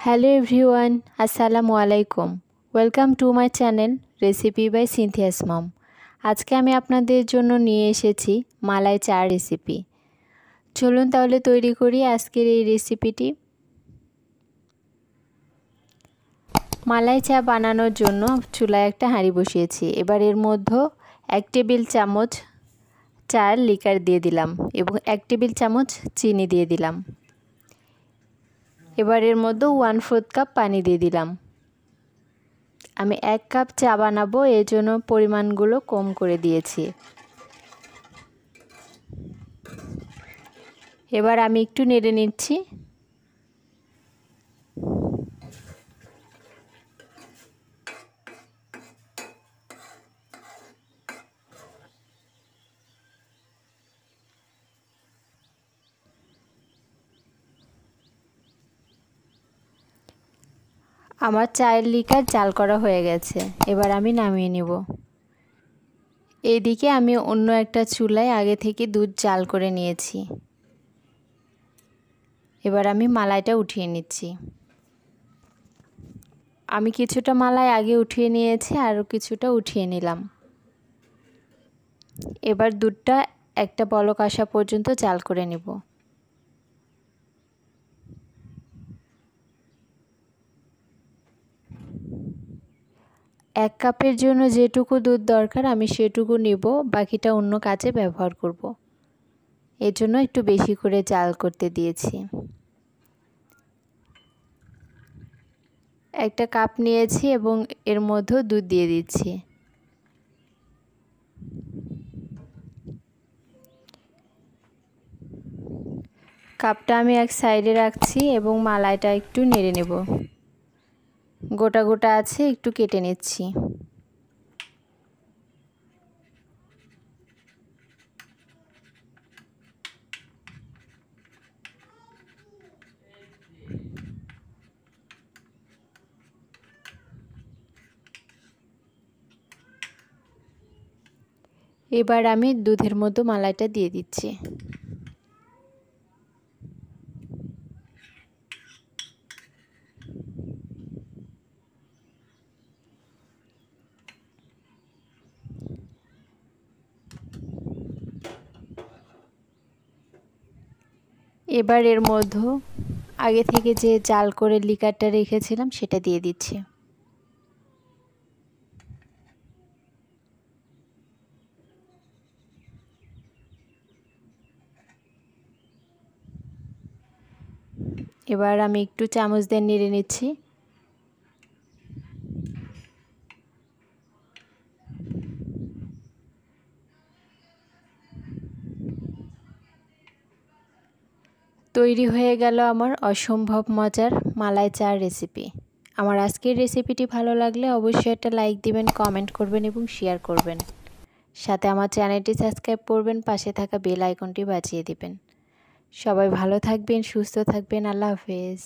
Hello everyone, Assalamu alaikum. Welcome to my channel Recipe by Cynthia's Mom. আজকে আমি আপনাদের জন্য নিয়ে এসেছি মালাই চা রেসিপি। চলুন তাহলে তৈরি করি আজকের এই রেসিপিটি। মালাই চা বানানোর জন্য চুলায় একটা হাঁড়ি বসিয়েছি। এবার এর মধ্যে 1 টেবিল চামচ চার লিকার দিয়ে দিলাম এবং 1 টেবিল চামচ চিনি দিয়ে দিলাম। এবার এর মধ্যে 1/4 কাপ পানি দিয়ে দিলাম। আমি 1 কাপ চা বানাবো, এর জন্য পরিমাণগুলো কম করে দিয়েছি। এবার আমি একটু নেড়ে নিচ্ছি। আমার চায়ের লিকার জাল করা হয়ে গেছে, এবার আমি নামিয়ে নেব। এইদিকে আমি অন্য একটা চুলায় আগে থেকে দুধ জাল করে নিয়েছি। এবার আমি মালাইটা উঠিয়ে নিচ্ছি। আমি কিছুটা মালাই আগে উঠিয়ে নিয়েছি, আরও কিছুটা উঠিয়ে নিলাম। এবার দুধটা একটা বলক আসা পর্যন্ত জাল করে নেব। 1 কাপের জন্য যেটুকু দুধ দরকার আমি সেটুকু নেব, বাকিটা অন্য কাজে ব্যবহার করব। এর জন্য একটু বেশি করে জাল করতে দিয়েছি। একটা কাপ নিয়েছি এবং এর মধ্যে দুধ দিয়ে দিচ্ছি। কাপটা আমি এক সাইডে রাখছি এবং মালাইটা একটু নেড়ে নেব। গোটা গোটা আছে, একটু কেটে নিচ্ছি। এবার আমি দুধের মধ্যে মালাইটা দিয়ে দিচ্ছি। এবার এর মধ্যে আগে থেকে যে জাল করে লিকারটা রেখেছিলাম সেটা দিয়ে দিচ্ছি। এবার আমি একটু চামচ দিয়ে নেড়ে নিচ্ছি। তৈরি হয়ে গেল আমার অসম্ভব মজার মালাই চার রেসিপি। আমার আজকের রেসিপিটি ভালো লাগলে অবশ্যই একটা লাইক দিবেন, কমেন্ট করবেন এবং শেয়ার করবেন। সাথে আমার চ্যানেলটি সাবস্ক্রাইব করবেন, পাশে থাকা বেল আইকনটি বাজিয়ে দিবেন। সবাই ভালো থাকবেন, সুস্থ থাকবেন। আল্লাহ হাফেজ।